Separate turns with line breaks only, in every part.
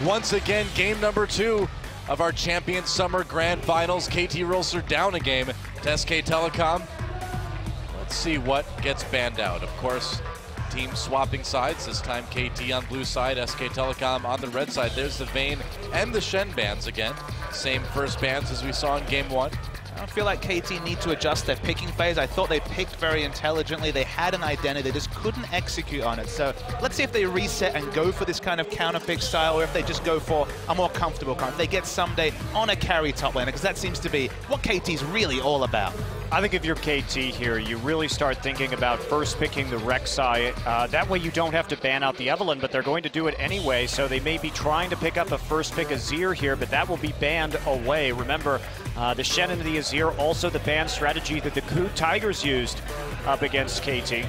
once again, game number 2 of our Champions Summer Grand Finals. KT Rolster down a game to SK Telecom. Let's see what gets banned out. Of course, teams swapping sides. This time KT on blue side, SK Telecom on the red side. There's the Vayne and the Shen bans again. Same first bans as we saw in game 1.
I don't feel like KT need to adjust their picking phase. I thought they picked very intelligently. They had an identity, they just couldn't execute on it. So let's see if they reset and go for this kind of counter pick style, or if they just go for a more comfortable kind. If they get someday on a carry top laner, because that seems to be what KT's really all about.
I think if you're KT here, you really start thinking about first picking the Rek'Sai. That way you don't have to ban out the Evelynn, but they're going to do it anyway, so they may be trying to pick up a first pick Azir here, but that will be banned away. Remember, the Shen and the Azir, also the ban strategy that the Ku Tigers used up against KT.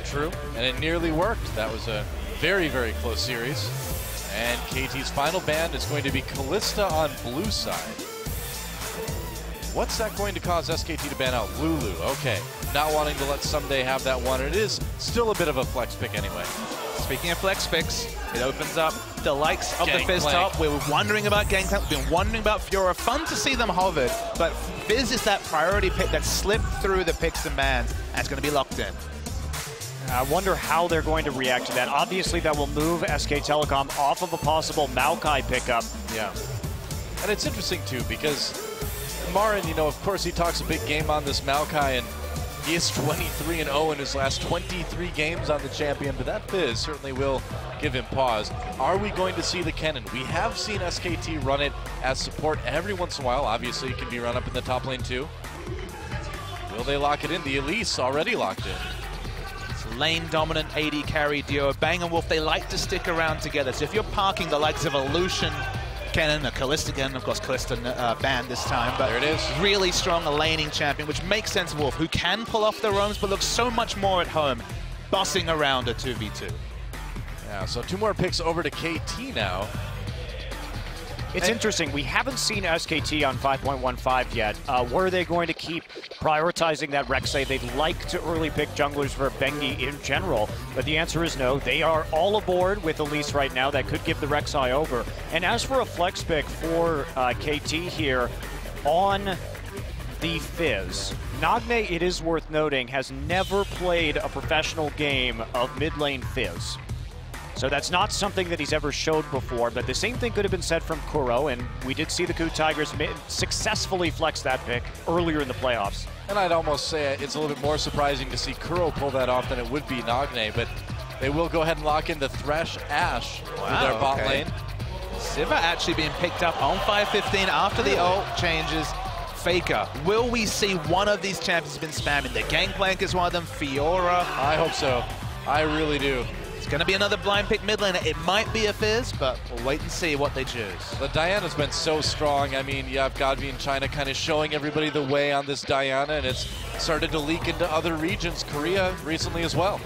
True, and it nearly worked. That was a very, very close series. And KT's final ban is going to be Kalista on blue side. What's that going to cause SKT to ban out? Lulu, okay. Not wanting to let Someday have that one. It is still a bit of a flex pick anyway.
Speaking of flex picks, it opens up the likes of the Fizz
Gangplank.
top. We were wondering about Gangplank, we've been wondering about Fiora. Fun to see them hovered, but Fizz is that priority pick that slipped through the picks and bans, and it's going to be locked in.
I wonder how they're going to react to that. Obviously, that will move SK Telecom off of a possible Maokai pickup.
Yeah. And it's interesting, too, because Marin, you know, of course, he talks a big game on this Maokai, and he is 23-0 in his last 23 games on the champion, but that Fizz certainly will give him pause. Are we going to see the Kennen? We have seen SKT run it as support every once in a while. Obviously, it can be run up in the top lane, too. Will they lock it in? The Elise already locked in.
Lane-dominant AD carry duo. Bang and Wolf, they like to stick around together. So if you're parking the likes of Illusion, Kennen, or Kalista again, of course Kalista banned this time, but
there it is.
Really strong a laning champion, which makes sense of Wolf, who can pull off the roams, but looks so much more at home, bossing around a 2v2.
Yeah, so 2 more picks over to KT now.
It's interesting. We haven't seen SKT on 5.15 yet. Were they going to keep prioritizing that Rek'Sai? They'd like to early pick junglers for Bengi in general, but the answer is no. They are all aboard with Elise right now. That could give the Rek'Sai over. And as for a flex pick for KT here on the Fizz, Nagne, it is worth noting, has never played a professional game of mid lane Fizz. So that's not something that he's ever showed before, but the same thing could have been said from Kuro, and we did see the Ku Tigers successfully flex that pick earlier in the playoffs.
And I'd almost say it's a little bit more surprising to see Kuro pull that off than it would be Nagne, but they will go ahead and lock in the Thresh Ashe with their bot lane.
Sivir actually being picked up on 5:15 after the ult changes. Faker, will we see one of these champions been spamming? The Gangplank is one of them, Fiora.
I hope so. I really do.
It's going to be another blind pick mid laner. It might be a Fizz, but we'll wait and see what they choose.
The Diana's been so strong. I mean, you have Godby in China kind of showing everybody the way on this Diana, and it's started to leak into other regions, Korea recently as well.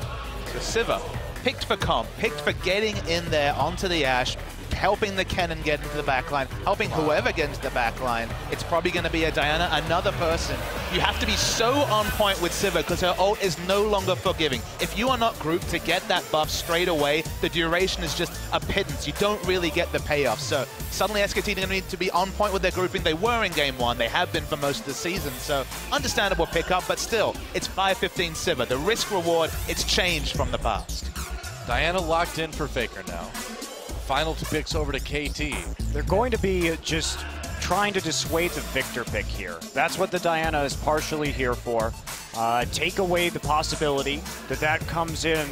So Sivir, picked for comp, picked for getting in there onto the Ashe, helping the Kennen get into the backline, helping whoever get into the backline. It's probably going to be a Diana, another person. You have to be so on point with Sivir because her ult is no longer forgiving. If you are not grouped to get that buff straight away, the duration is just a pittance. You don't really get the payoff. So suddenly SKT are going to need to be on point with their grouping. They were in game 1. They have been for most of the season. So understandable pickup, but still, it's 5-15 Sivir. The risk reward, it's changed from the past.
Diana locked in for Faker now. Final 2 picks over to KT.
They're going to be just trying to dissuade the Victor pick here. That's what the Diana is partially here for. Take away the possibility that that comes in,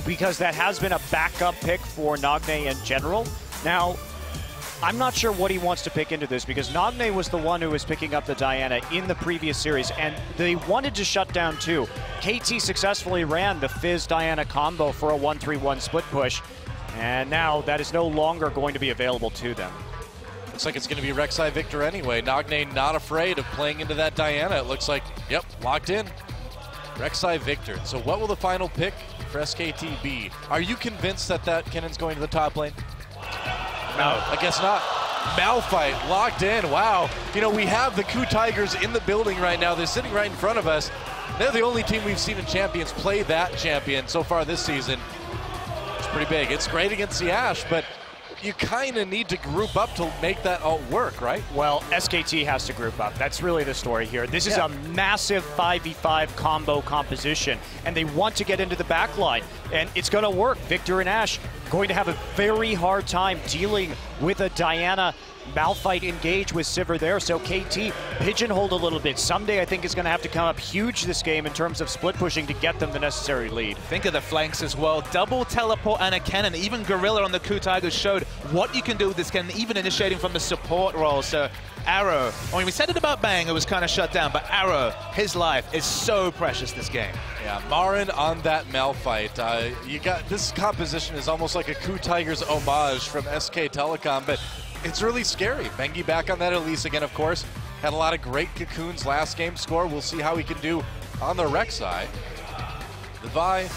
because that has been a backup pick for Nagne in general. Now, I'm not sure what he wants to pick into this, because Nagne was the one who was picking up the Diana in the previous series, and they wanted to shut down too. KT successfully ran the Fizz-Diana combo for a 1-3-1 split push, and now that is no longer going to be available to them.
Looks like it's going to be Rek'Sai Victor anyway. Nagne not afraid of playing into that Diana. It looks like, yep, locked in. Rek'Sai Victor. So what will the final pick for SKT be? Are you convinced that Kennen's going to the top lane? No, I guess not. Malphite locked in. Wow. You know, we have the Ku Tigers in the building right now. They're sitting right in front of us. They're the only team we've seen in Champions play that champion so far this season. pretty big. It's great against the Ashe, but you kind of need to group up to make that all work, right?
Well, SKT has to group up. That's really the story here. This is a massive 5v5 combo composition, and they want to get into the back line, and it's going to work. Victor and Ashe going to have a very hard time dealing with a Diana Malphite engage with Sivir there, so KT pigeonholed a little bit. Someday I think is going to have to come up huge this game in terms of split pushing to get them the necessary lead.
Think of the flanks as well. Double teleport and a cannon. Even Gorilla on the Ku Tigers showed what you can do with this cannon, even initiating from the support role. So Arrow, I mean, we said it about Bang, it was kind of shut down, but Arrow, his life is so precious this game.
Yeah, Marin on that Malphite. You got this composition is almost like a Ku Tigers homage from SK Telecom, but it's really scary. Bengi back on that Elise again, of course. Had a lot of great cocoons last game score. We'll see how he can do on the Rex side. The Vi,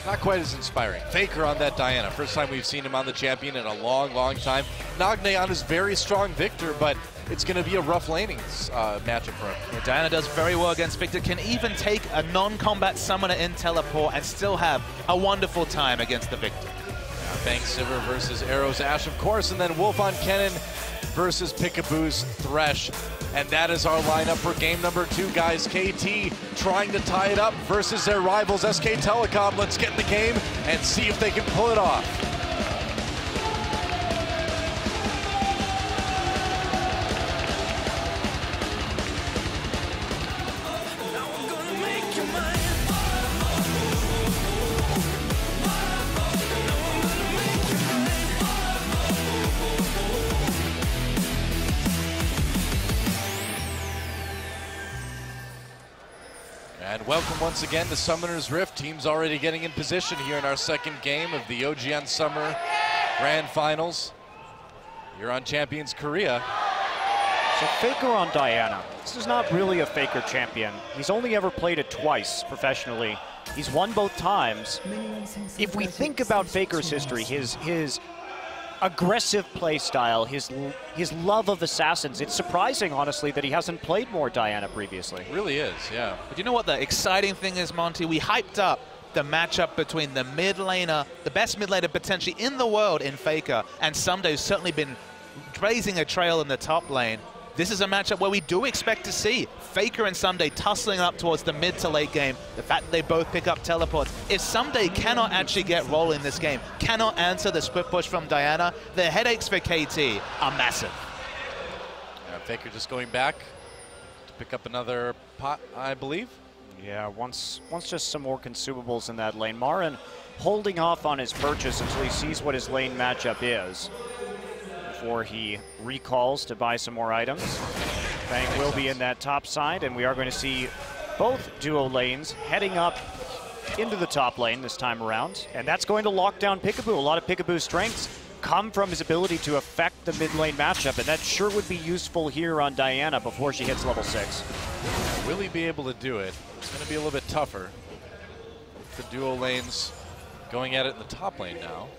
not quite as inspiring. Faker on that Diana. First time we've seen him on the champion in a long, long time. Nagne on his very strong Victor, but it's going to be a rough laning matchup for him.
Yeah, Diana does very well against Victor. Can even take a non-combat summoner in teleport and still have a wonderful time against the Victor.
Bang Sivir versus Arrow's Ashe, of course, and then Wolf on Kennen versus Peekaboo's Thresh. And that is our lineup for game number 2, guys. KT trying to tie it up versus their rivals, SK Telecom. Let's get in the game and see if they can pull it off. And welcome once again to Summoner's Rift. Teams already getting in position here in our second game of the OGN Summer Grand Finals. You're on Champions Korea.
So Faker on Diana. This is not really a Faker champion. He's only ever played it twice professionally. He's won both times. If we think about Faker's history, his aggressive play style, his love of assassins, it's surprising, honestly, that he hasn't played more Diana previously.
It really is, yeah.
But you know what the exciting thing is, Monty? We hyped up the matchup between the mid laner, the best mid laner potentially in the world in Faker, and Ssumday, who's certainly been blazing a trail in the top lane. This is a matchup where we do expect to see Faker and Ssumday tussling up towards the mid to late game. The fact that they both pick up teleports. If Ssumday cannot actually get rolling this game, cannot answer the split push from Diana, the headaches for KT are massive.
Yeah, Faker just going back to pick up another pot, I believe.
Yeah, wants just some more consumables in that lane. Marin holding off on his purchase until he sees what his lane matchup is before he recalls to buy some more items. Bang will be in that top side, and we are going to see both duo lanes heading up into the top lane this time around, and that's going to lock down Peekaboo. A lot of Peekaboo's strengths come from his ability to affect the mid lane matchup, and that sure would be useful here on Diana before she hits level 6.
Will he be able to do it? It's going to be a little bit tougher. The duo lanes going at it in the top lane now.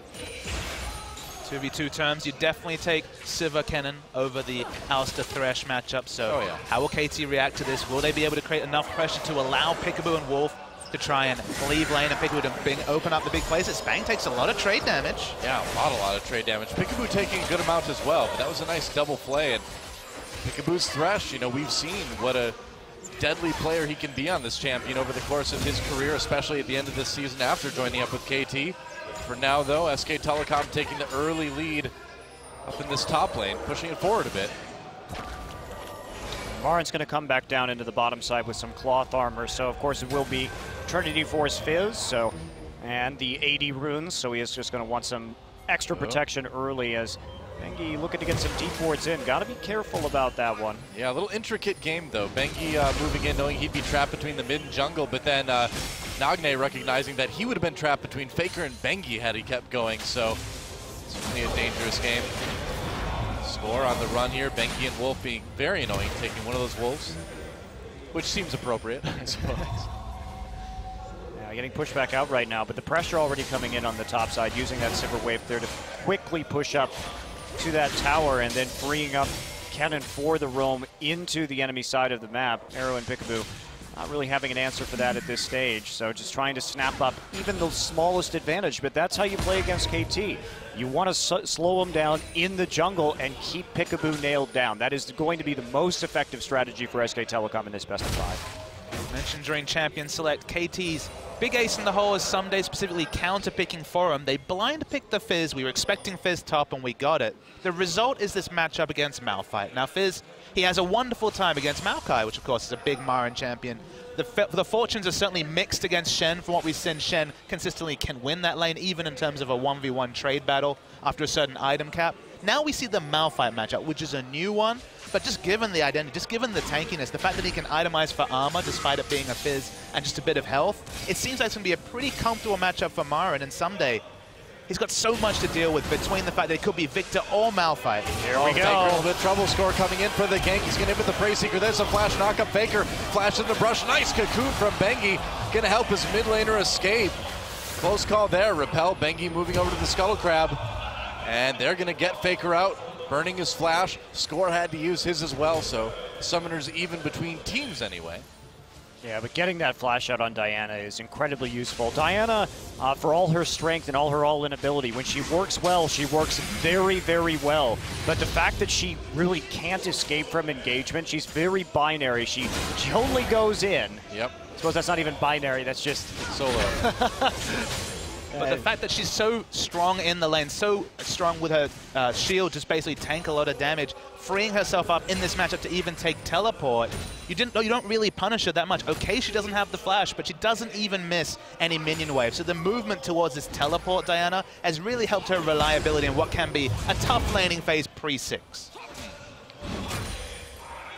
2v2 terms, you definitely take Sivir Kennen over the Alistar Thresh matchup. So how will KT react to this? Will they be able to create enough pressure to allow Peekaboo and Wolf to try and leave lane and Peekaboo to open up the big places? Bang takes a lot of trade damage.
Yeah, a lot of trade damage. Peekaboo taking a good amount as well, but that was a nice double play. And Peekaboo's Thresh, you know, we've seen what a deadly player he can be on this champion over the course of his career, especially at the end of this season after joining up with KT. For now, though, SK Telecom taking the early lead up in this top lane, pushing it forward a bit.
Marin's going to come back down into the bottom side with some cloth armor, so of course it will be Trinity Force Fizz, and the 80 runes, so he is just going to want some extra protection early as Bengi looking to get some deep wards in. Got to be careful about that one.
Yeah, a little intricate game, though. Bengi moving in, knowing he'd be trapped between the mid and jungle, but then Nagne recognizing that he would have been trapped between Faker and Bengi had he kept going, so it's really a dangerous game. Score on the run here, Bengi and Wolf being very annoying, taking one of those wolves, which seems appropriate, I suppose.
Yeah, getting pushed back out right now, but the pressure already coming in on the top side, using that Sivir wave there to quickly push up to that tower and then freeing up Kennen for the roam into the enemy side of the map. Arrow and Peekaboo not really having an answer for that at this stage. So just trying to snap up even the smallest advantage, but that's how you play against KT. You want to slow them down in the jungle and keep Peekaboo nailed down. That is going to be the most effective strategy for SK Telecom in this best of 5.
Mentioned during Champion Select, KT's big ace in the hole is someday specifically counter-picking for him. They blind picked the Fizz. We were expecting Fizz top and we got it. The result is this matchup against Malphite. Now Fizz, he has a wonderful time against Maokai, which of course is a big Marin champion. The fortunes are certainly mixed against Shen. From what we've seen, Shen consistently can win that lane, even in terms of a 1v1 trade battle after a certain item cap. Now we see the Malphite matchup, which is a new one, but just given the identity, just given the tankiness, the fact that he can itemize for armor despite it being a Fizz and just a bit of health, it seems like it's going to be a pretty comfortable matchup for Marin, and someday he's got so much to deal with between the fact that it could be Victor or Malphite.
Here we go.
A little bit trouble score coming in for the gank. He's going to hit with the Prey Seeker. There's a flash knock up. Faker flash in the brush. Nice cocoon from Bengi. Going to help his mid laner escape. Close call there. Repel. Bengi moving over to the Scuttle Crab. And they're going to get Faker out. Burning his flash. Score had to use his as well. So Summoners even between teams anyway.
Yeah, but getting that flash out on Diana is incredibly useful. Diana, for all her strength and all her all-in ability, when she works well, she works very, very well. But the fact that she really can't escape from engagement, she's very binary. She only goes in.
Yep.
I suppose that's not even binary, that's just
solo.
But the fact that she's so strong in the lane, so strong with her shield, just basically tank a lot of damage, freeing herself up in this matchup to even take teleport, you don't really punish her that much. Okay, she doesn't have the flash, but she doesn't even miss any minion wave. So the movement towards this teleport, Diana, has really helped her reliability in what can be a tough laning phase pre-6.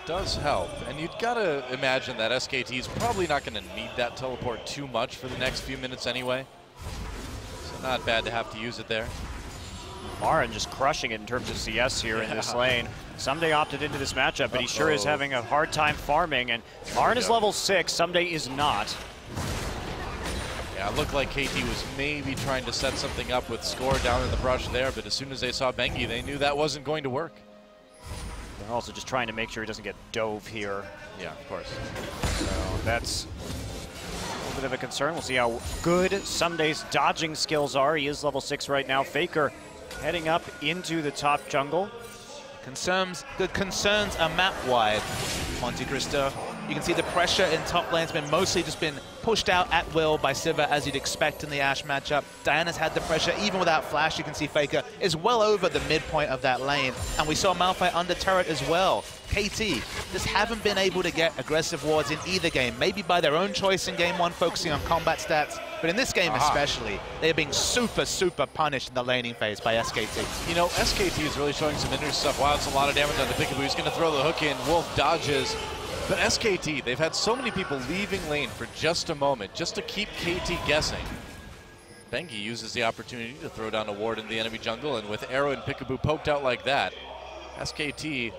Does help, and you've got to imagine that SKT is probably not going to need that teleport too much for the next few minutes anyway. Not bad to have to use it there.
Marin just crushing it in terms of CS here in this lane. Someday opted into this matchup, but he sure is having a hard time farming. And Marin is level 6, Someday is not.
Yeah, it looked like KT was maybe trying to set something up with Score down in the brush there, but as soon as they saw Bengi, they knew that wasn't going to work.
They're also just trying to make sure he doesn't get dove here.
Yeah, of course.
So that's bit of a concern. We'll see how good Someday's dodging skills are. He is level 6 right now. Faker heading up into the top jungle.
The concerns are map-wide, Monte Cristo. You can see the pressure in top lane's been mostly just been pushed out at will by Sivir, as you'd expect in the Ashe matchup. Diana's had the pressure, even without flash. You can see Faker is well over the midpoint of that lane. And we saw Malphite under turret as well. KT just haven't been able to get aggressive wards in either game. Maybe by their own choice in game 1, focusing on combat stats. But in this game especially, they're being super, super punished in the laning phase by SKT.
You know, SKT is really showing some interesting stuff. Wow, it's a lot of damage on the Peekaboo. He's going to throw the hook in. Wolf dodges. But SKT, they've had so many people leaving lane for just a moment, just to keep KT guessing. Bengi uses the opportunity to throw down a ward in the enemy jungle, and with Arrow and Peekaboo poked out like that, SKT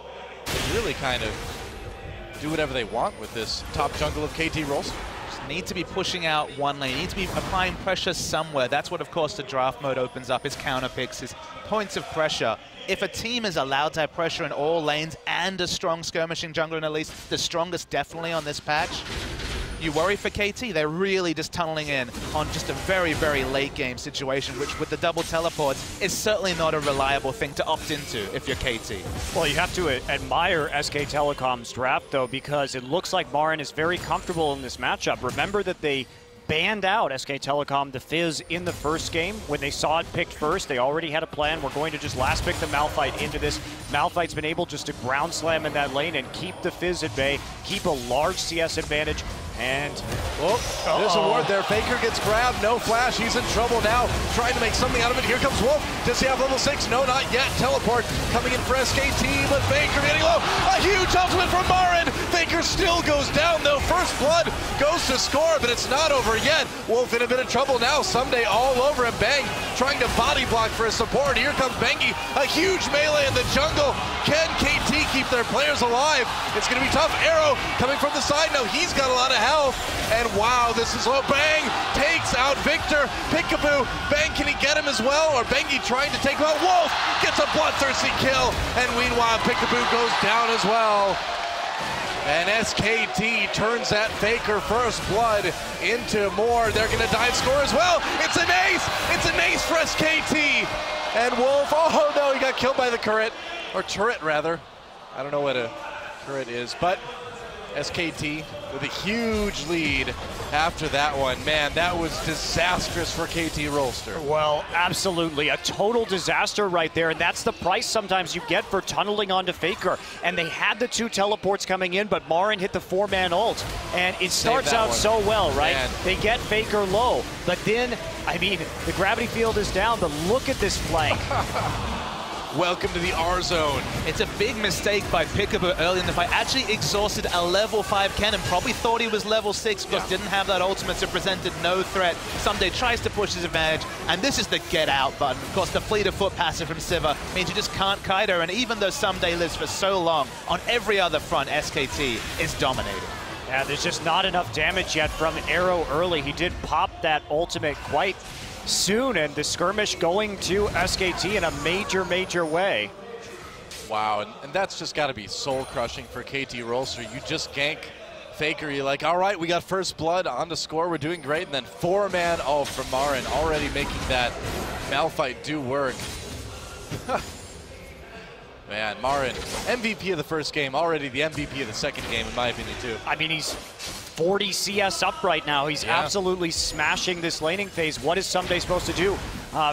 can really kind of do whatever they want with this top jungle of KT Rolster.
Need to be pushing out one lane, need to be applying pressure somewhere. That's what, of course, the draft mode opens up, is counter picks, is points of pressure. If a team is allowed to have pressure in all lanes and a strong skirmishing jungler, and at least the strongest definitely on this patch, you worry for KT. They're really just tunneling in on just a very, very late game situation, which with the double teleports is certainly not a reliable thing to opt into if you're KT.
Well, you have to admire SK Telecom's draft, though, because it looks like Marin is very comfortable in this matchup. Remember that they banned out SK Telecom the Fizz in the first game. When they saw it picked first, they already had a plan. We're going to just last pick the Malphite into this. Malphite's been able just to ground slam in that lane and keep the Fizz at bay, keep a large CS advantage. And
there's a ward there. Faker gets grabbed, no flash. He's in trouble now, trying to make something out of it. Here comes Wolf. Does he have level 6? No, not yet. Teleport coming in for SKT, but Faker getting low. A huge ultimate from Marin. Faker still goes down though. First blood goes to Score, but it's not over yet. Wolf in a bit of trouble now. Someday all over him. Bang, trying to body block for his support. Here comes Bengi. A huge melee in the jungle. Can KT keep their players alive? It's going to be tough. Arrow coming from the side. No, he's got a lot of health. And wow, this is low. Bang takes out Victor. Peekaboo. Bang, can he get him as well? Or Bengi trying to take him out? Wolf gets a bloodthirsty kill. And meanwhile, Peekaboo goes down as well. And SKT turns that Faker first blood into more. They're going to dive score as well. It's an ace! It's an ace for SKT! And Wolf, oh no, he got killed by the turret. Or turret, rather. I don't know what a turret is, but SKT with a huge lead after that one. Man, that was disastrous for KT Rolster.
Well, absolutely. A total disaster right there, and that's the price sometimes you get for tunneling onto Faker. And they had the 2 teleports coming in, but Marin hit the 4-man ult. And it starts out so well, right? Man. They get Faker low, but then, I mean, the gravity field is down, but look at this flank.
Welcome to the R zone.
It's a big mistake by Peekaboo early in the fight. Actually exhausted a level 5 cannon. Probably thought he was level 6 because didn't have that ultimate, so presented no threat. Someday tries to push his advantage, and this is the get out button. Of course, the fleet of foot passive from Siva means you just can't kite her, and even though Someday lives for so long, on every other front, SKT is dominating.
Yeah, there's just not enough damage yet from Arrow early. He did pop that ultimate quite soon, and the skirmish going to SKT in a major way.
Wow, and that's just got to be soul-crushing for KT Rolster. You just gank Faker, you're like, all right, we got first blood on the score, we're doing great, and then 4-man ult from Marin, already making that Malphite do work. Man, Marin, MVP of the first game, already the MVP of the second game, in my opinion, too.
I mean, he's 40 CS up right now. He's absolutely smashing this laning phase. What is Someday supposed to do?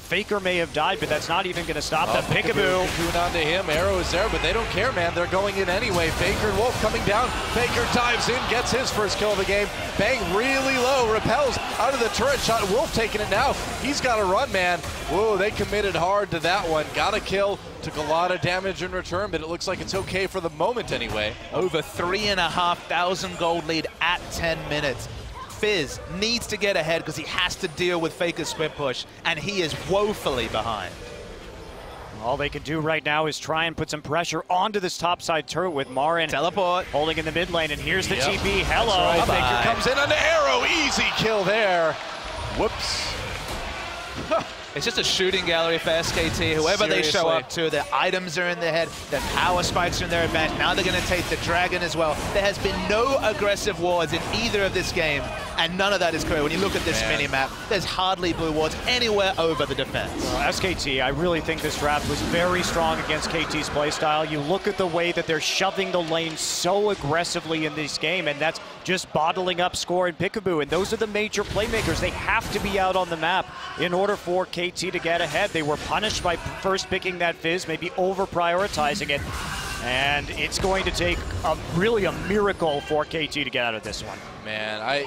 Faker may have died, but that's not even going to stop them. Peekaboo.
Cocoon onto him. Arrow is there, but they don't care, man. They're going in anyway. Faker and Wolf coming down. Faker dives in, gets his first kill of the game. Bang, really low, repels out of the turret shot. Wolf taking it now. He's got to run, man. Whoa, they committed hard to that one. Got a kill. Took a lot of damage in return, but it looks like it's okay for the moment anyway.
Over 3,500 gold lead at 10 minutes. Fizz needs to get ahead because he has to deal with Faker's split push, and he is woefully behind.
All they can do right now is try and put some pressure onto this topside turret with Marin.
Teleport.
Holding in the mid lane, and here's the TP. Hello.
Right. Faker comes in on the Arrow. Easy kill there. Whoops.
It's just a shooting gallery for SKT. Whoever they show up to, their items are in their head, their power spikes are in their advantage. Now they're going to take the dragon as well. There has been no aggressive wards in either of this game, and none of that is clear. When you look at this mini-map, there's hardly blue wards anywhere over the defense.
Well, SKT, I really think this draft was very strong against KT's playstyle. You look at the way that they're shoving the lane so aggressively in this game, and that's just bottling up score and Peekaboo, and those are the major playmakers. They have to be out on the map in order for KT to get ahead. They were punished by first picking that Fizz, maybe over-prioritizing it, and it's going to take really a miracle for KT to get out of this one.
Man, I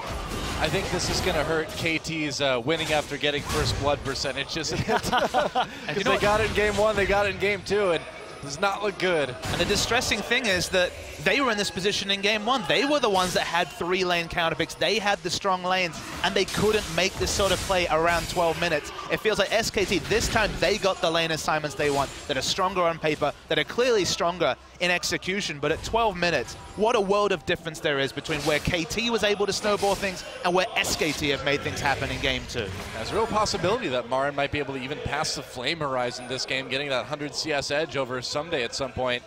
think this is going to hurt KT's winning after getting first blood percentage, isn't it? Because they got it in game 1, they got it in game 2, and does not look good.
And the distressing thing is that they were in this position in game 1. They were the ones that had 3-lane counterpicks. They had the strong lanes, and they couldn't make this sort of play around 12 minutes. It feels like SKT, this time they got the lane assignments they want, that are stronger on paper, that are clearly stronger in execution. But at 12 minutes, what a world of difference there is between where KT was able to snowball things and where SKT have made things happen in game 2.
There's a real possibility that Marin might be able to even pass the Flame Horizon this game, getting that 100 CS edge over Someday at some point.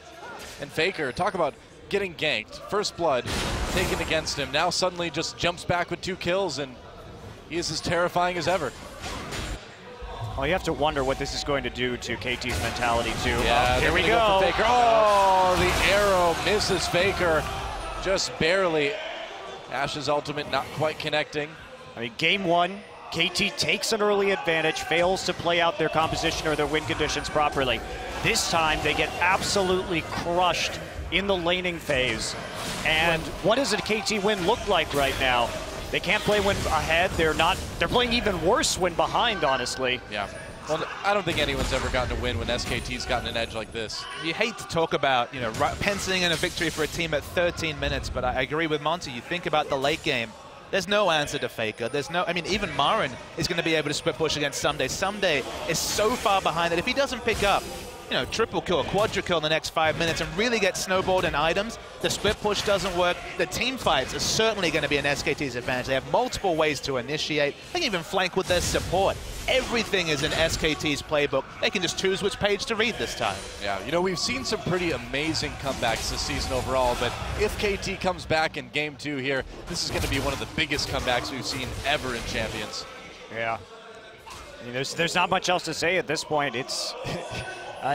And Faker, talk about getting ganked. First blood taken against him. Now suddenly just jumps back with 2 kills, and he is as terrifying as ever.
Well, you have to wonder what this is going to do to KT's mentality, too.
Yeah,
here we go.
For Faker. Oh, the arrow misses Faker just barely. Ash's ultimate not quite connecting.
I mean, game 1, KT takes an early advantage, fails to play out their composition or their win conditions properly. This time, they get absolutely crushed in the laning phase. And what does a KT win look like right now? They can't play when ahead. They're playing even worse when behind, honestly.
Yeah. Well, I don't think anyone's ever gotten a win when SKT's gotten an edge like this.
You hate to talk about, you know, penciling in a victory for a team at 13 minutes, but I agree with Monty. You think about the late game. There's no answer to Faker. There's no, I mean, even Marin is going to be able to split push against Someday. Someday is so far behind that if he doesn't pick up, you know, triple kill, quadra kill in the next 5 minutes and really get snowballed in items. The split push doesn't work. The team fights are certainly going to be an SKT's advantage. They have multiple ways to initiate. They can even flank with their support. Everything is in SKT's playbook. They can just choose which page to read this time.
Yeah, you know, we've seen some pretty amazing comebacks this season overall, but if KT comes back in Game 2 here, this is going to be one of the biggest comebacks we've seen ever in Champions.
Yeah. I mean, there's not much else to say at this point. It's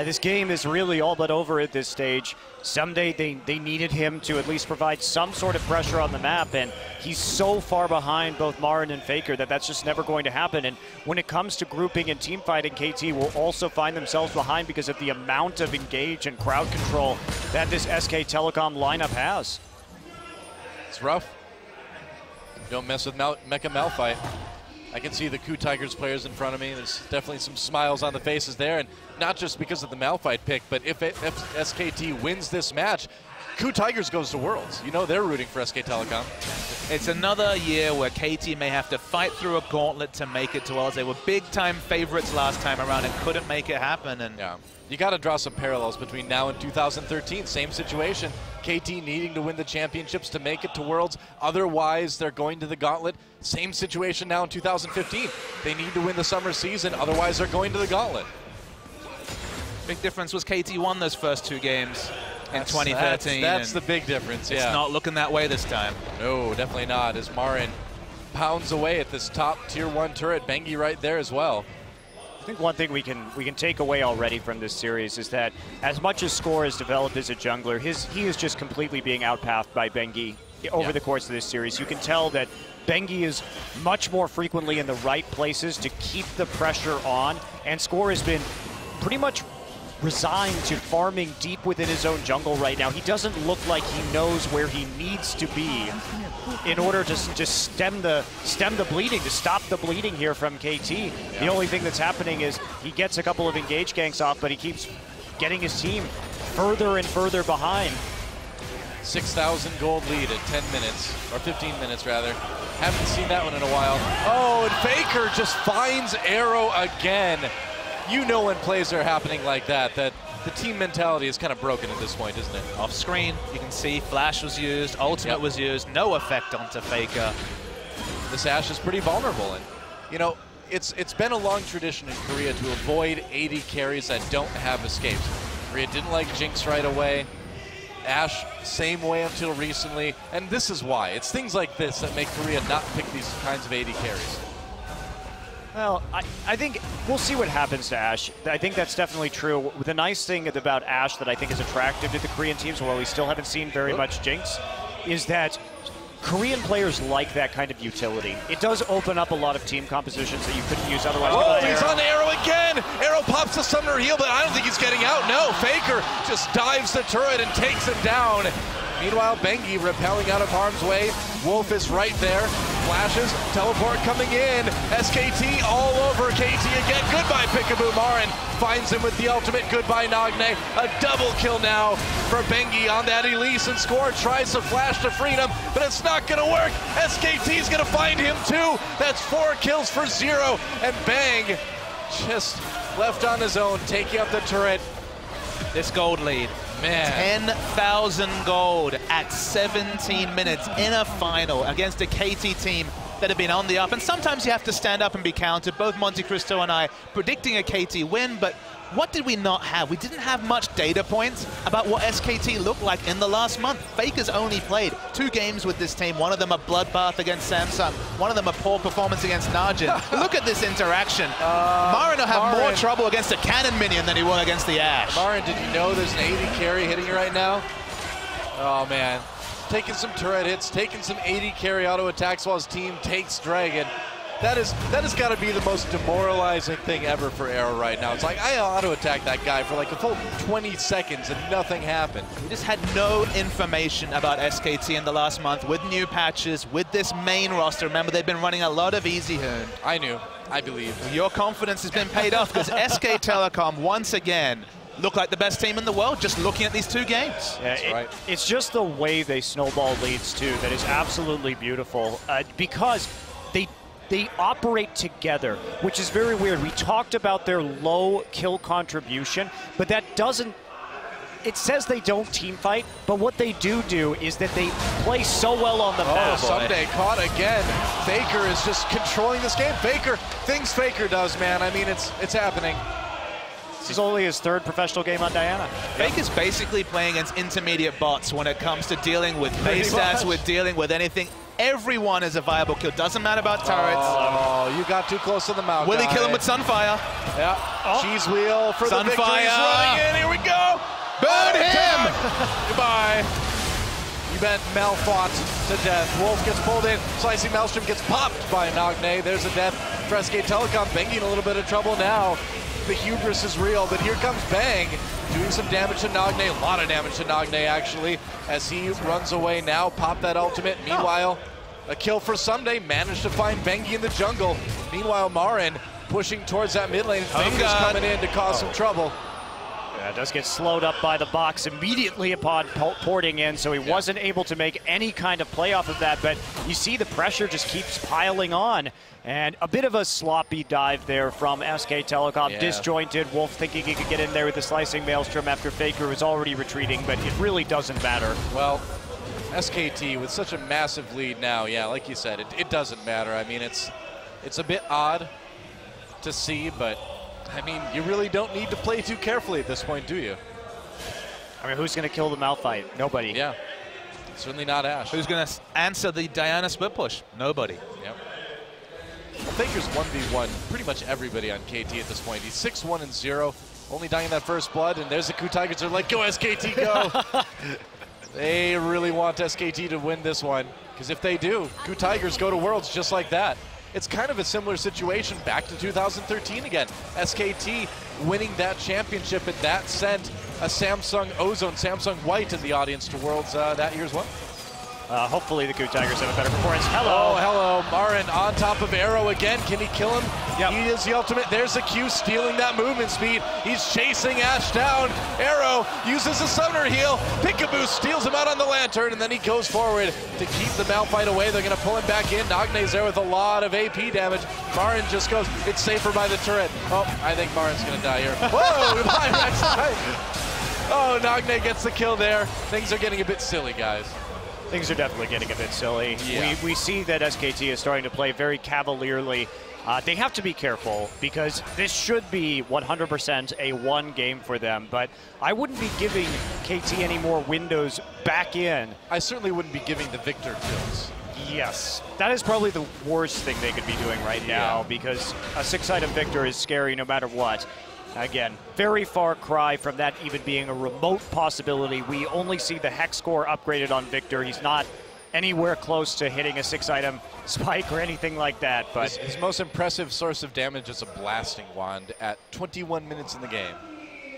this game is really all but over at this stage. Someday they needed him to at least provide some sort of pressure on the map, and he's so far behind both Marin and Faker that that's just never going to happen. And when it comes to grouping and team fighting, KT will also find themselves behind because of the amount of engage and crowd control that this SK Telecom lineup has.
It's rough. Don't mess with Mecha Malphite. I can see the Coup Tigers players in front of me. There's definitely some smiles on the faces there, and not just because of the Malphite pick, but if SKT wins this match, Coup Tigers goes to Worlds. You know they're rooting for SK Telecom.
It's another year where KT may have to fight through a gauntlet to make it to Worlds. They were big-time favorites last time around and couldn't make it happen. And
yeah, you got to draw some parallels between now and 2013. Same situation. KT needing to win the championships to make it to Worlds. Otherwise, they're going to the gauntlet. Same situation now in 2015. They need to win the summer season. Otherwise, they're going to the gauntlet.
Big difference was KT won those first 2 games in 2013.
That's the big difference, yeah.
It's not looking that way this time.
No, definitely not, as Marin pounds away at this top tier 1 turret. Bengi right there as well.
I think one thing we can take away already from this series is that as much as Score has developed as a jungler, he is just completely being outpathed by Bengi over the course of this series. You can tell that Bengi is much more frequently in the right places to keep the pressure on, and Score has been pretty much resigned to farming deep within his own jungle right now. He doesn't look like he knows where he needs to be in order to just stem the bleeding, to stop the bleeding here from KT. Yeah. The only thing that's happening is he gets a couple of engage ganks off, but he keeps getting his team further and further behind.
6,000 gold lead at 10 minutes, or 15 minutes rather. Haven't seen that one in a while. Oh, and Faker just finds Arrow again. You know when plays are happening like that the team mentality is kind of broken at this point, isn't it?
Off screen, you can see Flash was used, Ultimate was used, no effect onto Faker.
This Ashe is pretty vulnerable, and you know, it's been a long tradition in Korea to avoid AD carries that don't have escapes. Korea didn't like Jinx right away. Ashe, same way until recently, and this is why. It's things like this that make Korea not pick these kinds of AD carries.
Well, I think we'll see what happens to Ashe. I think that's definitely true. The nice thing about Ashe that I think is attractive to the Korean teams, while we still haven't seen very much Jinx, is that Korean players like that kind of utility. It does open up a lot of team compositions that you couldn't use otherwise.
Oh, he's on Arrow again! Arrow pops the Summoner heal, but I don't think he's getting out. No, Faker just dives the turret and takes him down. Meanwhile, Bengi repelling out of harm's way. Wolf is right there. Flashes, teleport coming in. SKT all over KT again. Goodbye, Peekaboo. Marin finds him with the ultimate. Goodbye, Nagne. A double kill now for Bengi on that Elise, and Score tries to flash to freedom, but it's not going to work. SKT's going to find him too. That's 4 kills for 0, and Bang just left on his own, taking up the turret.
This gold lead. Man. 10,000 gold at 17 minutes in a final against a KT team that have been on the up. And sometimes you have to stand up and be counted. Both Monte Cristo and I predicting a KT win, but what did we not have? We didn't have much data points about what SKT looked like in the last month. Faker's only played 2 games with this team. One of them a bloodbath against Samsung. One of them a poor performance against Najin. Look at this interaction. Marin will have more trouble against a cannon minion than he will against the Ashe.
Marin, did you know there's an AD carry hitting you right now? Oh, man. Taking some turret hits, taking some AD carry auto attacks while his team takes Dragon. That has got to be the most demoralizing thing ever for Arrow right now. It's like, I auto-attacked that guy for like a full 20 seconds and nothing happened.
We just had no information about SKT in the last month with new patches, with this main roster. Remember, they've been running a lot of Easy Hoon.
I knew. I believe.
Your confidence has been paid off because SK Telecom, once again, look like the best team in the world just looking at these 2 games.
Yeah, right. It's just the way they snowball leads, too, that is absolutely beautiful because they operate together, which is very weird. We talked about their low kill contribution, but that doesn't, it says they don't team fight, but what they do is that they play so well on the map.
Someday caught again. Faker is just controlling this game. Faker, things Faker does, man. I mean, it's happening.
This is only his 3rd professional game on Diana.
Faker's basically playing against intermediate bots when it comes to dealing with base stats, with dealing with anything. Everyone is a viable kill. Doesn't matter about turrets.
Oh, you got too close to the mount.
Will he kill him with Sunfire?
Yeah. Oh. Cheese wheel for
Sunfire.
The victory. He's running in. Here we go.
Burn him.
Goodbye. You bet Mel fought to death. Wolf gets pulled in. Slicing Maelstrom gets popped by Nagne. There's a death for SK Telecom. Bengi in a little bit of trouble now. The hubris is real, but here comes Bang, doing some damage to Nagne, a lot of damage to Nagne actually, as he runs away now, pop that ultimate. Meanwhile, a kill for Someday, managed to find Bengi in the jungle. Meanwhile, Marin pushing towards that mid lane. Faker's coming in to cause some trouble.
Yeah, does get slowed up by the box immediately upon porting in, so he wasn't able to make any kind of play off of that, but you see the pressure just keeps piling on. And a bit of a sloppy dive there from SK Telecom, disjointed. Wolf thinking he could get in there with the slicing Maelstrom after Faker was already retreating, but it really doesn't matter.
Well, SKT with such a massive lead now, yeah, like you said, it doesn't matter. I mean, it's a bit odd to see, but I mean, you really don't need to play too carefully at this point, do you?
I mean, who's going to kill the Malphite? Nobody.
Yeah, certainly not Ashe.
Who's going to answer the Diana split push? Nobody.
Yep. Well, Faker's 1v1 pretty much everybody on KT at this point. He's 6-1-0, only dying in that first blood, and there's the Ku Tigers. They're like, go SKT, go! They really want SKT to win this one, because if they do, Ku Tigers go to Worlds just like that. It's kind of a similar situation back to 2013 again. SKT winning that championship, and that sent a Samsung Ozone, Samsung White in the audience to Worlds that year as well.
Hopefully the Ku Tigers have a better performance.
Hello. Oh, hello. Marin on top of Arrow again. Can he kill him?
Yep.
He is the ultimate. There's the Q stealing that movement speed. He's chasing Ashe down. Arrow uses a summoner heal. Peekaboo steals him out on the lantern, and then he goes forward to keep the Malphite away. They're going to pull him back in. Nagne's there with a lot of AP damage. Marin just goes, it's safer by the turret. Oh, I think Marin's going to die here. Whoa, by Rex. Oh, Nagne gets the kill there. Things are getting a bit silly, guys.
Things are definitely getting a bit silly.
Yeah.
We see that SKT is starting to play very cavalierly. They have to be careful because this should be 100% a one game for them, but I wouldn't be giving KT any more windows back in.
I certainly wouldn't be giving the Victor kills.
Yes, that is probably the worst thing they could be doing right now because a 6-item Victor is scary no matter what. Again, very far cry from that even being a remote possibility. We only see the Hex score upgraded on Victor. He's not anywhere close to hitting a 6-item spike or anything like that. But
his most impressive source of damage is a blasting wand at 21 minutes in the game.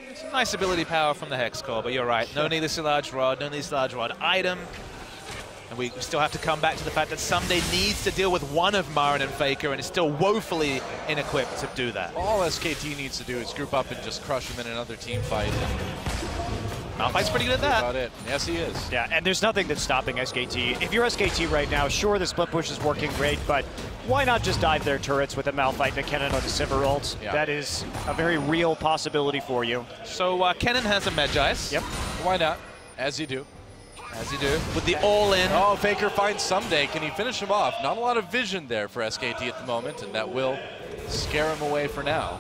It's a nice ability power from the Hex core, but you're right. No need this large rod, no need this large rod item. And we still have to come back to the fact that Someday needs to deal with one of Marin and Faker and is still woefully inequipped to do that.
All SKT needs to do is group up and just crush him in another team fight.
Malphite's pretty good at that.
About it. Yes, he is.
Yeah, and there's nothing that's stopping SKT. If you're SKT right now, sure, the split push is working great, but why not just dive their turrets with a Malphite and a Kennen or the Sivir ult?
Yeah.
That is a very real possibility for you.
So Kennen has a Medjais.
Yep. Why not? As you do.
As you do. With the all-in.
Oh, Faker finds Someday. Can he finish him off? Not a lot of vision there for SKT at the moment, and that will scare him away for now.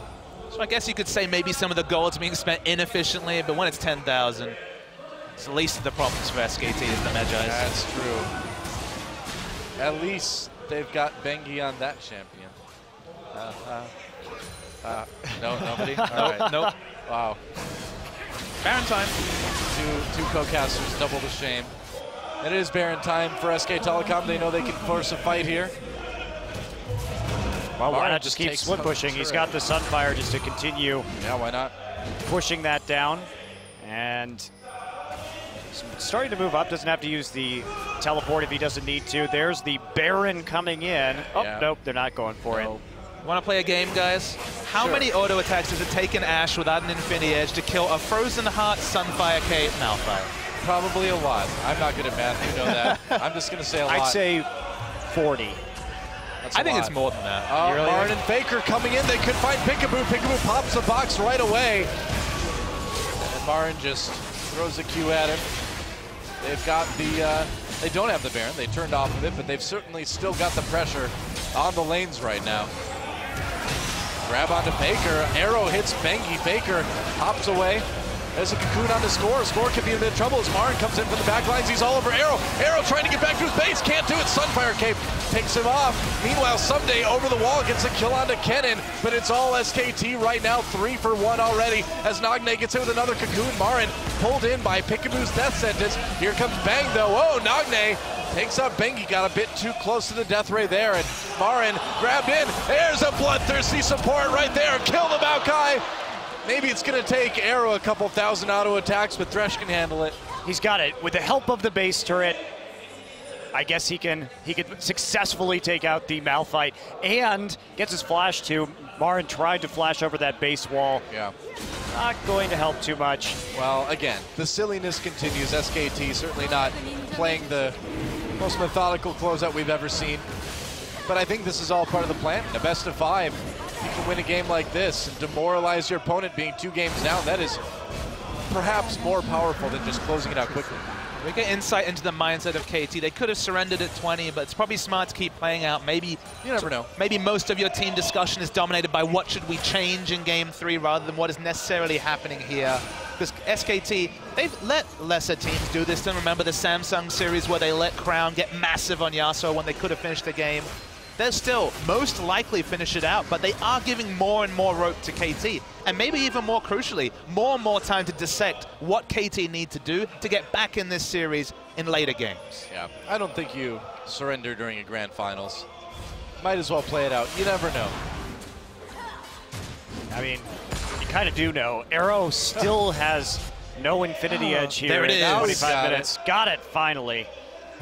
So I guess you could say maybe some of the gold's being spent inefficiently, but when it's 10,000, it's the least of the problems for SKT is the Medjais.
That's true. At least they've got Bengi on that champion. No, nobody? All right.
Nope.
Wow.
Baron time.
Two co-casters, double the shame. It is Baron time for SK Telecom. They know they can force a fight here.
Well, why
Marin
not just keep
takes
split pushing? He's got the Sunfire just to continue.
Yeah, why not?
Pushing that down. And starting to move up. Doesn't have to use the teleport if he doesn't need to. There's the Baron coming in. Oh,
Yeah.
nope, they're not going for it.
Want to play a game, guys? How many auto attacks does it take an Ashe without an Infinity Edge to kill a Frozen Heart, Sunfire, Kate, Malphite?
Probably a lot. I'm not good at math, you know that. I'm just going to say a lot.
I'd say 40.
I think it's more than that.
Marin and Faker coming in. They could find Peekaboo. Peekaboo pops the box right away. And Marin just throws a Q at him. They've got the, they don't have the Baron. They turned off of it, but they've certainly still got the pressure on the lanes right now. Grab onto Faker. Arrow hits Bengi. Faker hops away. There's a Cocoon on the score. Score could be in a bit of trouble as Marin comes in from the back lines. He's all over Arrow. Arrow trying to get back to his base. Can't do it. Sunfire Cape takes him off. Meanwhile, Someday over the wall gets a kill onto Kennen, but it's all SKT right now. 3 for 1 already as Nagne gets hit with another Cocoon. Marin pulled in by Peekaboo's death sentence. Here comes Bang though. Oh, Nagne takes out Bengi. Got a bit too close to the death ray there, and Marin grabbed in. There's a bloodthirsty support right there. Kill the Maokai. Maybe it's going to take Arrow a couple thousand auto attacks, but Thresh can handle it.
He's got it. With the help of the base turret, I guess he can successfully take out the Malphite and gets his flash too. Marin tried to flash over that base wall.
Yeah.
Not going to help too much.
Well, again, the silliness continues. SKT certainly not playing the most methodical closeout we've ever seen. But I think this is all part of the plan. A best of 5. You can win a game like this and demoralize your opponent being 2 games down. That is perhaps more powerful than just closing it out quickly.
We get insight into the mindset of KT. They could have surrendered at 20, but it's probably smart to keep playing out. Maybe
you never know.
Maybe most of your team discussion is dominated by what should we change in Game 3 rather than what is necessarily happening here. Because SKT, they've let lesser teams do this. And remember the Samsung series where they let Crown get massive on Yasuo when they could have finished the game. They'll still most likely finish it out, but they are giving more and more rope to KT. And maybe even more crucially, more and more time to dissect what KT need to do to get back in this series in later games.
Yeah, I don't think you surrender during a grand finals. Might as well play it out. You never know.
I mean, you kind of do know. Arrow still has no Infinity Edge here.
There it is.
25 minutes. Got it, finally.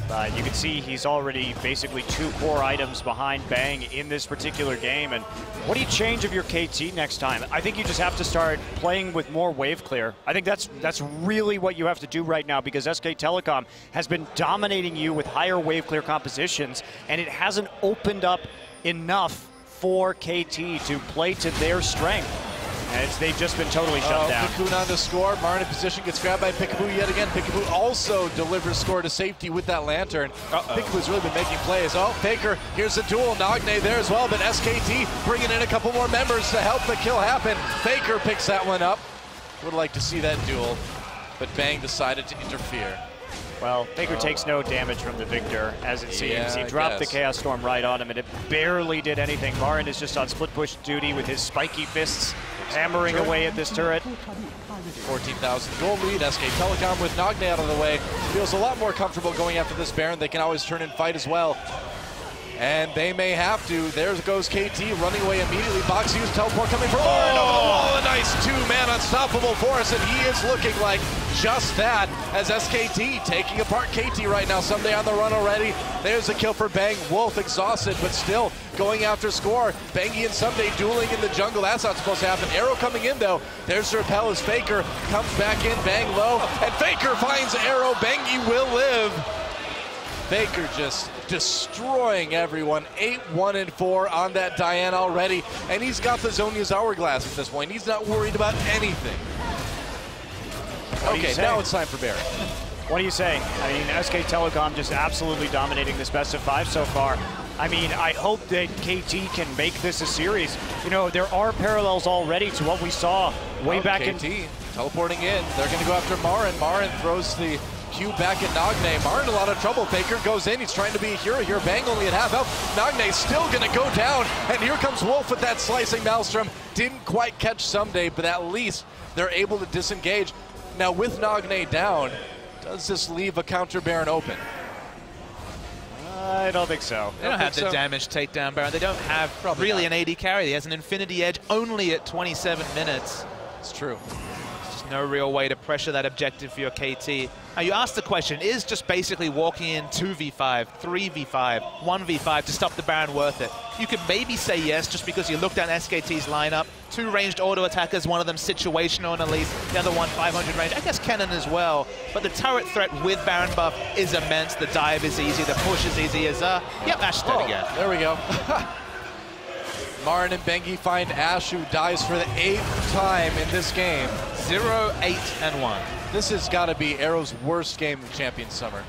But you can see he's already basically 2 core items behind Bang in this particular game. And what do you change of your KT next time? I think you just have to start playing with more wave clear. I think that's really what you have to do right now, because SK Telecom has been dominating you with higher wave clear compositions, and it hasn't opened up enough for KT to play to their strength. And they've just been totally shut down.
Cocoon on the score. Marin in position, gets grabbed by Peekaboo yet again. Peekaboo also delivers score to safety with that lantern. Peekaboo's really been making plays. Oh, Faker, here's the duel. Nagne there as well, but SKT bringing in a couple more members to help the kill happen. Faker picks that one up. Would like to see that duel, but Bang decided to interfere.
Well, Faker takes no damage from the Victor, as it seems.
Yeah,
he dropped the Chaos Storm right on him, and it barely did anything. Marin is just on split push duty with his spiky fists, hammering away at this turret.
14,000 gold lead. SK Telecom with Nagne out of the way feels a lot more comfortable going after this Baron. They can always turn and fight as well. And they may have to. There goes KT running away immediately. Box use teleport coming from Marin over the wall. A nice 2-man unstoppable force, and he is looking like just that as SKT taking apart KT right now. Someday on the run already. There's a kill for Bang. Wolf exhausted, but still going after score. Bangy and Someday dueling in the jungle. That's not supposed to happen. Arrow coming in though. There's the repel as Faker comes back in. Bang low, and Faker finds Arrow. Bangy will live. Faker just destroying everyone. 8-1-4 on that Diana already, and he's got the Zhonya's hourglass at this point. He's not worried about anything. Okay, now it's time for Barry.
What do you say? I mean, SK Telecom just absolutely dominating this best of 5 so far. I mean, I hope that KT can make this a series. You know, there are parallels already to what we saw way back
KT
in...
teleporting in. They're going to go after Marin. Marin throws the Q back at Nagne. Marin a lot of trouble. Faker goes in. He's trying to be a hero here. Bang only at half health. Nagne still going to go down. And here comes Wolf with that slicing Maelstrom. Didn't quite catch Someday, but at least they're able to disengage. Now with Nagne down, does this leave a counter Baron open?
I don't think so.
They don't have the damage takedown Baron. They don't have really an AD carry. He has an Infinity Edge only at 27 minutes.
It's true.
It's just No real way to pressure that objective for your KT. Now you asked the question, is just basically walking in 2v5, 3v5, 1v5 to stop the Baron worth it? You could maybe say yes just because you looked at SKT's lineup. 2 ranged auto attackers, one of them situational and Elise, the other one 500 range. I guess Kennen as well. But the turret threat with Baron buff is immense. The dive is easy, the push is easy. Yep, Ash dead again.
There we go. Marin and Bengi find Ash, who dies for the 8th time in this game.
0, 8, and 1.
This has got to be Arrow's worst game in Champion Summer.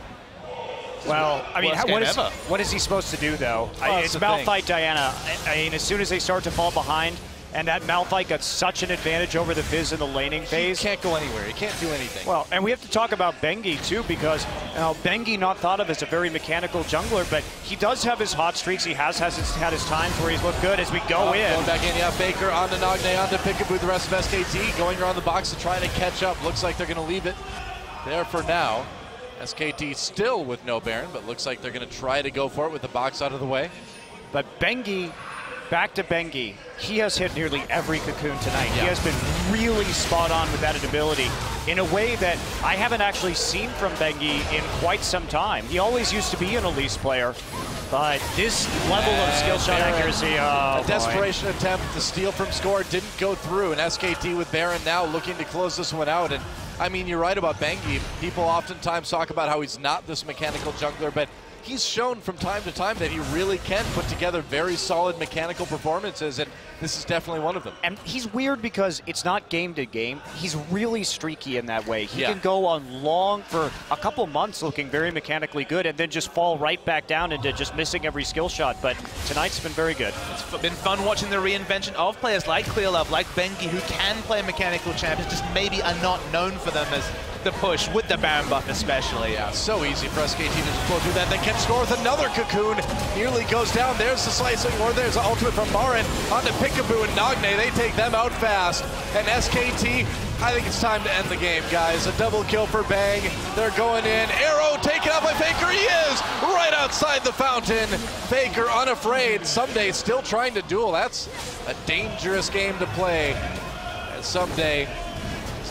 Well, I mean, what is he supposed to do, though? It's Malphite Diana. I mean, as soon as they start to fall behind, and that Malphite got such an advantage over the Fizz in the laning phase.
He can't go anywhere. He can't do anything.
Well, and we have to talk about Bengi, too, because Bengi not thought of as a very mechanical jungler, but he does have his hot streaks. He has had his times where he's looked good as we go in.
Going back in, yeah, Faker on to Nagne, on to Peekaboo, the rest of SKT, going around the box to try to catch up. Looks like they're going to leave it there for now. SKT still with no Baron, but looks like they're going to try to go for it with the box out of the way.
But Bengi, back to Bengi, he has hit nearly every cocoon tonight. Yeah. He has been really spot on with that ability in a way that I haven't actually seen from Bengi in quite some time. He always used to be an Elise player, but this level of skill shot accuracy,
a desperation attempt to steal from score didn't go through, and SKT with Baron now looking to close this one out. And I mean, you're right about Bengi. People oftentimes talk about how he's not this mechanical jungler, but he's shown from time to time that he really can put together very solid mechanical performances, and this is definitely one of them.
And he's weird because it's not game to game. He's really streaky in that way. He can go on long for a couple months looking very mechanically good and then just fall right back down into just missing every skill shot. But tonight's been very good.
It's been fun watching the reinvention of players like Clearlove, like Bengi, who can play mechanical champions, just maybe are not known for them as the push with the Baron buff especially.
Yeah, so easy for SKT to just blow through that. They can score with another cocoon. Nearly goes down. There's the slicing, or there's the ultimate from Marin onto Peekaboo and Nagne. They take them out fast. And SKT, I think it's time to end the game, guys. A double kill for Bang. They're going in. Arrow taken out by Faker. He is right outside the fountain. Faker unafraid. Someday still trying to duel. That's a dangerous game to play. And someday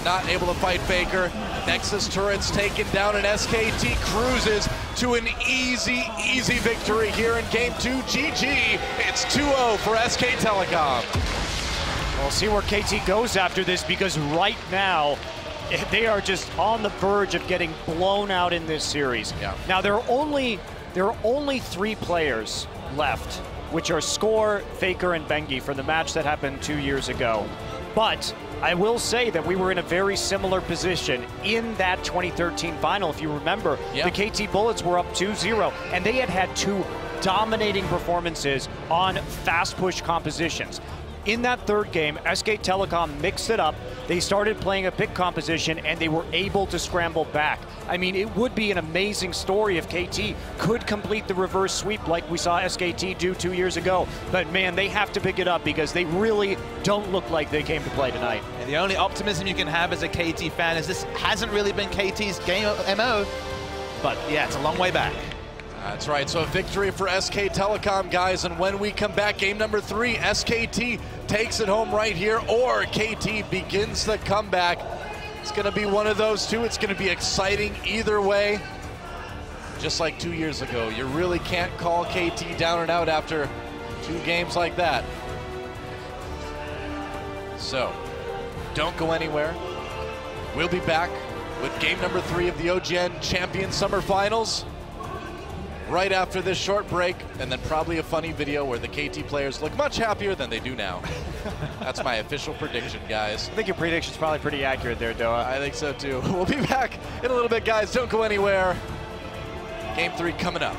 not able to fight Faker. Nexus turret's taken down, and SKT cruises to an easy victory here in Game 2. GG. It's 2-0 for SK Telecom.
We'll see where KT goes after this, because right now they are just on the verge of getting blown out in this series.
Yeah.
Now there are only 3 players left, which are Score, Faker, and Bengi from the match that happened 2 years ago. But I will say that we were in a very similar position in that 2013 final. If you remember, the KT Bullets were up 2-0, and they had 2 dominating performances on fast push compositions. In that third game, SK Telecom mixed it up. They started playing a pick composition, and they were able to scramble back. I mean, it would be an amazing story if KT could complete the reverse sweep like we saw SKT do 2 years ago. But man, they have to pick it up, because they really don't look like they came to play tonight.
And the only optimism you can have as a KT fan is this hasn't really been KT's game MO. But yeah, it's a long way back.
That's right, so a victory for SK Telecom, guys, and when we come back, game number 3, SKT takes it home right here, or KT begins the comeback. It's gonna be one of those two. It's gonna be exciting either way. Just like 2 years ago, you really can't call KT down and out after 2 games like that. So, don't go anywhere. We'll be back with game number 3 of the OGN Champion Summer Finals right after this short break, and then probably a funny video where the KT players look much happier than they do now. That's my official prediction, guys.
I think your prediction's probably pretty accurate there, Doa.
I think so too. We'll be back in a little bit, guys. Don't go anywhere. Game 3 coming up.